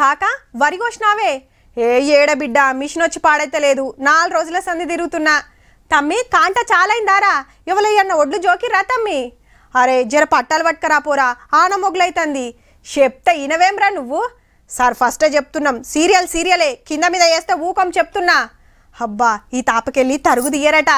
కాక వరి కోసినావే? ఏ ఏడ బిడ్డ మిషన్ వచ్చి పాడైతే లేదు, 4 రోజుల సంధి తిరుగుతున్నా. తమ్మి కాంట చాలైందారా? ఎవలయ్యన్న ఒడ్లు జోకిరా తమ్మి? అరే జర పట్టాలు పట్టుకరా పోరా, ఆన మొగ్లైతంది. చెప్తే ఇనవేమ్రా నువ్వు? సార్ ఫస్టే చెప్తున్నాం, సీరియలే కింద మీద వేస్తే ఊకం చెప్తున్నా. అబ్బా ఈ తాపకెళ్ళి తరుగు తీయరట,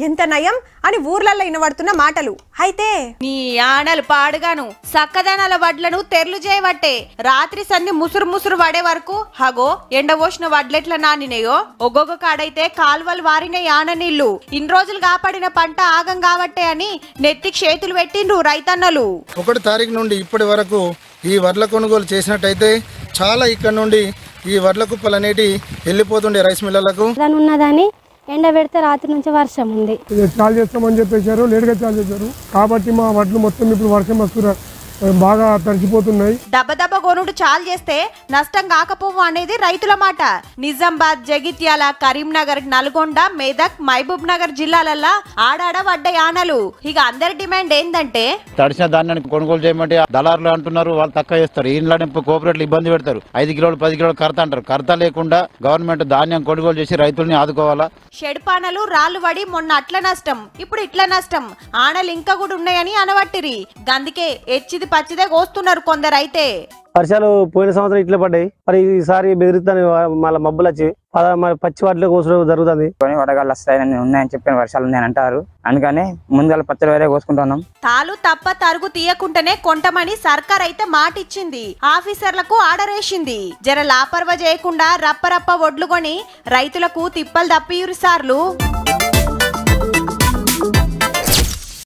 ఎంత నయం అని ఊర్లల్లో వినబడుతున్న మాటలు. అయితే నీ ఆనలు పాడుగాను సక్కదనాల వడ్లను తెర్లు చేయబట్టే రాత్రి సన్ని ముసురు పడే వరకు హగో ఎండబోసిన వడ్లెట్ల నానినయో. ఒక్కొక్క కాడైతే కాల్వలు వారిన ఆన నీళ్లు ఇన్ని రోజులు కాపాడిన పంట ఆగం కాబట్టే అని నెత్తికి చేతులు పెట్టిండ్రు రైతన్నలు. 1 తారీఖు నుండి ఇప్పటి వరకు ఈ వడ్ల కొనుగోలు చేసినట్టయితే చాలా ఇక్కడ నుండి ఈ వడ్ల కుప్పలు అనేటి వెళ్ళిపోతుండే రైస్ మిల్లలకు. ఉన్నదని ఎండ పెడితే రాత్రి నుంచి వర్షం ఉంది. చాలు చేస్తామని చెప్పేశారు, లేట్గా చాలు చేశారు కాబట్టి మా వడ్లు మొత్తం ఇప్పుడు వర్షం వస్తున్నారు, బాగా తడిచిపోతున్నాయి. దెబ్బ కొనుడు చాలు చేస్తే నష్టం కాకపోవు అనేది రైతుల మాట. నిజామాబాద్, జగిత్యాల, కరీంనగర్, నల్గొండ, మెదక్, మహబూబ్ నగర్ జిల్లాలల్లా ఆడాడ వడ్డ యానలు. ఇక అందరి డిమాండ్ ఏంటంటే తడిసిన ధాన్యాన్ని కొనుగోలు చేయమంటే దళారులు అంటున్నారు, వాళ్ళు తక్కువ చేస్తారు. ఇంట్లో కోఆపరేటివ్ ఇబ్బంది పెడతారు, 5 కిలోలు 10 కిలోలు కర్త అంటారు. కర్త లేకుండా గవర్నమెంట్ ధాన్యం కొనుగోలు చేసి రైతుల్ని ఆదుకోవాలా. షెడ్పానలు రాళ్లు పడి మొన్న అట్ల నష్టం, ఇప్పుడు ఇట్ల నష్టం. ఆనలు ఇంకా కూడా ఉన్నాయని అనబట్టిరి. గందుకే ఎచ్చిది పచ్చిదే కోస్తున్నారు కొందరైతే. వర్షాలు పోయిన సంవత్సరం ఇట్లా పడ్డాయి, మరి ఈసారి బెదిరిస్తాను మళ్ళీ మబ్బులు వచ్చి మరి పచ్చి వాటిలో కోసడం జరుగుతుంది. వడగాళ్ళు వస్తాయని ఉన్నాయని చెప్పిన వర్షాలు ఉన్నాయని అంటారు, అందుకని ముందుగా పచ్చడి వేరే కోసుకుంటున్నాం. తాలు తప్ప తరుగు తీయకుంటేనే కొంటమని సర్కార్ అయితే మాట ఇచ్చింది, ఆఫీసర్లకు ఆర్డర్ వేసింది. జర లాపర్వ చేయకుండా రప్ప ఒడ్లు కొని రైతులకు తిప్పలు తప్పియురు సార్లు.